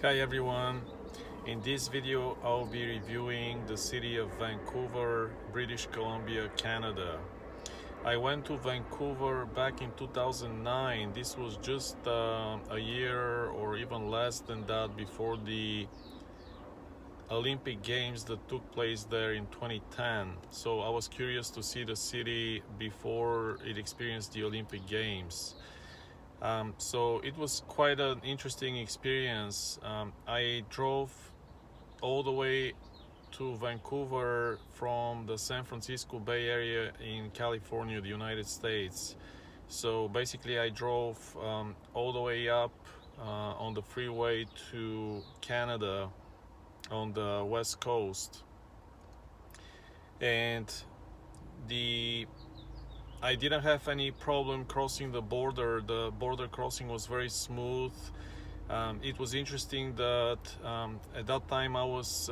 Hi everyone, in this video I'll be reviewing the city of Vancouver, British Columbia, Canada. I went to Vancouver back in 2009. This was just a year or even less than that before the Olympic Games that took place there in 2010. So I was curious to see the city before it experienced the Olympic Games. So it was quite an interesting experience. I drove all the way to Vancouver from the San Francisco Bay Area in California, the United States. So basically I drove all the way up on the freeway to Canada on the west coast, and the I didn't have any problem crossing the border. The border crossing was very smooth. It was interesting that at that time I was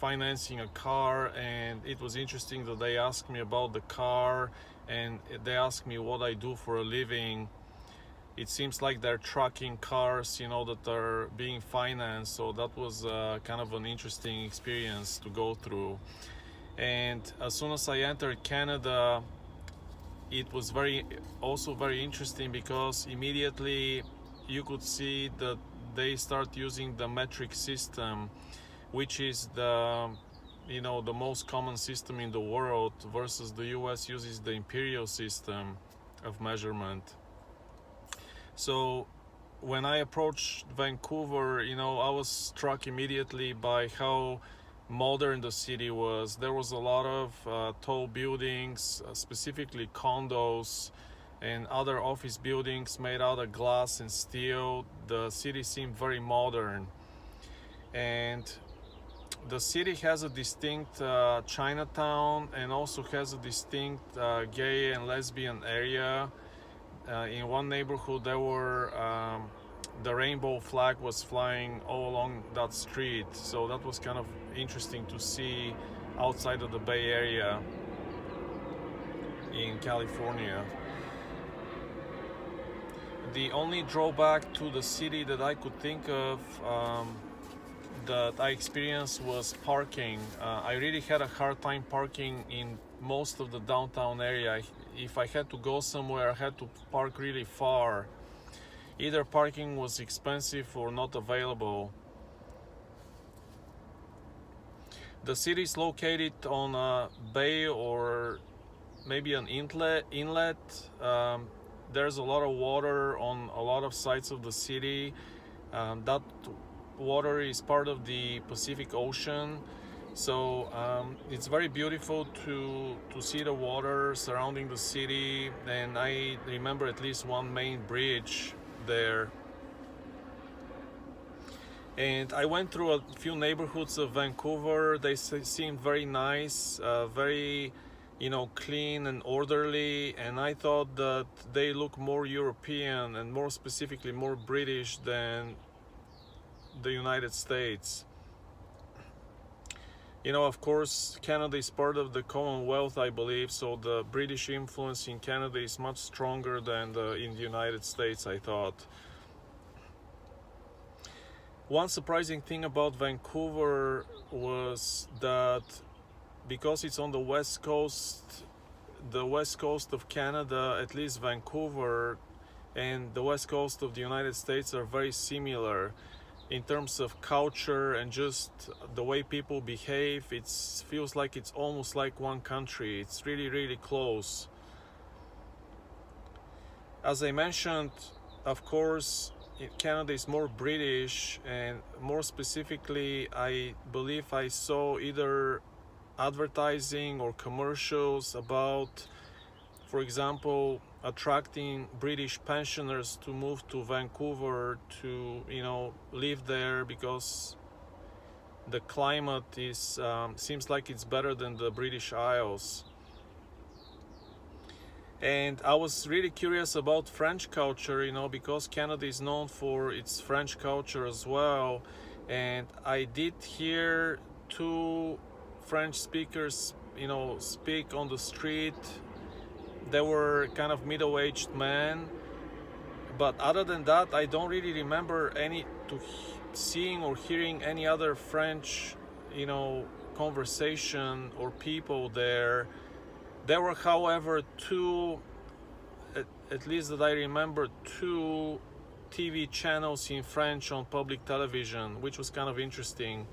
financing a car, and it was interesting that they asked me about the car and they asked me what I do for a living. It seems like they're tracking cars, that are being financed. So that was kind of an interesting experience to go through. And as soon as I entered Canada, it was also very interesting because immediately you could see that they start using the metric system, which is the most common system in the world, versus the US uses the imperial system of measurement. So when I approached Vancouver, I was struck immediately by how modern the city was. There was a lot of tall buildings, specifically condos and other office buildings made out of glass and steel. The city seemed very modern, and the city has a distinct Chinatown, and also has a distinct gay and lesbian area. In one neighborhood the rainbow flag was flying all along that street, so that was kind of interesting to see outside of the Bay Area in California. The only drawback to the city that I could think of that I experienced was parking. I really had a hard time parking in most of the downtown area. If I had to go somewhere, I had to park really far. Either parking was expensive or not available. The city is located on a bay or maybe an inlet. There's a lot of water on a lot of sides of the city. That water is part of the Pacific Ocean. So it's very beautiful to see the water surrounding the city, and I remember at least one main bridge there. And I went through a few neighborhoods of Vancouver. They seemed very nice, very clean and orderly, and I thought that they look more European and more specifically more British than the United States. Of course, Canada is part of the Commonwealth, I believe, so the British influence in Canada is much stronger than in the United States, I thought. One surprising thing about Vancouver was that because it's on the west coast of Canada, at least Vancouver and the west coast of the United States are very similar in terms of culture and just the way people behave. It feels like it's almost like one country. It's really, really close. As I mentioned, of course, Canada is more British, and more specifically, I believe I saw either advertising or commercials about, for example, attracting British pensioners to move to Vancouver to live there because the climate seems like it's better than the British Isles. And I was really curious about French culture, because Canada is known for its French culture as well. And I did hear two French speakers speak on the street. They were kind of middle-aged men, but other than that, I don't really remember seeing or hearing any other French, conversation or people there. There were, however, two, at least that I remember, two TV channels in French on public television, which was kind of interesting.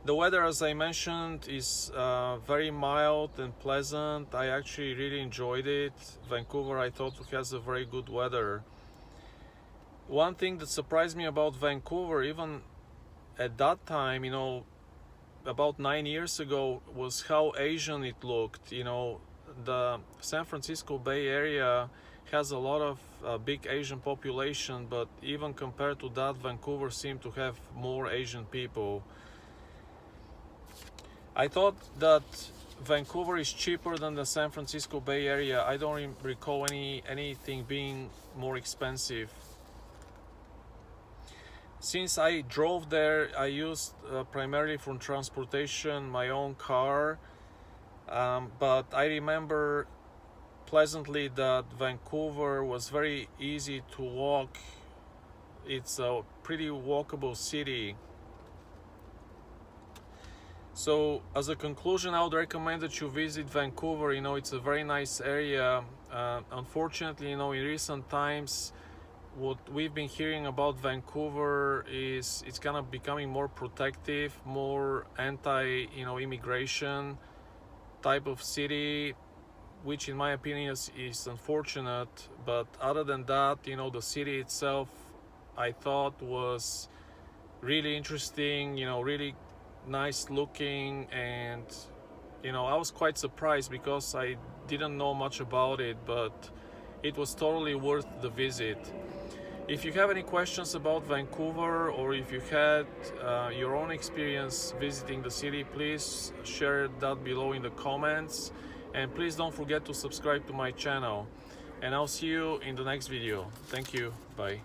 The weather, as I mentioned, is very mild and pleasant. I actually really enjoyed it. Vancouver, I thought, has a very good weather. One thing that surprised me about Vancouver, even at that time, about 9 years ago, was how Asian it looked. The San Francisco Bay Area has a lot of big Asian population, but even compared to that, Vancouver seemed to have more Asian people. I thought that Vancouver is cheaper than the San Francisco Bay Area. I don't recall anything being more expensive. Since I drove there, I used primarily for transportation my own car, but I remember pleasantly that Vancouver was very easy to walk. It's a pretty walkable city. So as a conclusion, I would recommend that you visit Vancouver. It's a very nice area. Unfortunately, in recent times, what we've been hearing about Vancouver is it's kind of becoming more protective, more anti-immigration type of city, which in my opinion is unfortunate. But other than that, the city itself, I thought, was really interesting, really nice looking, and I was quite surprised because I didn't know much about it, but it was totally worth the visit. If you have any questions about Vancouver, or if you had your own experience visiting the city, please share that below in the comments, and please don't forget to subscribe to my channel, and I'll see you in the next video. Thank you. Bye.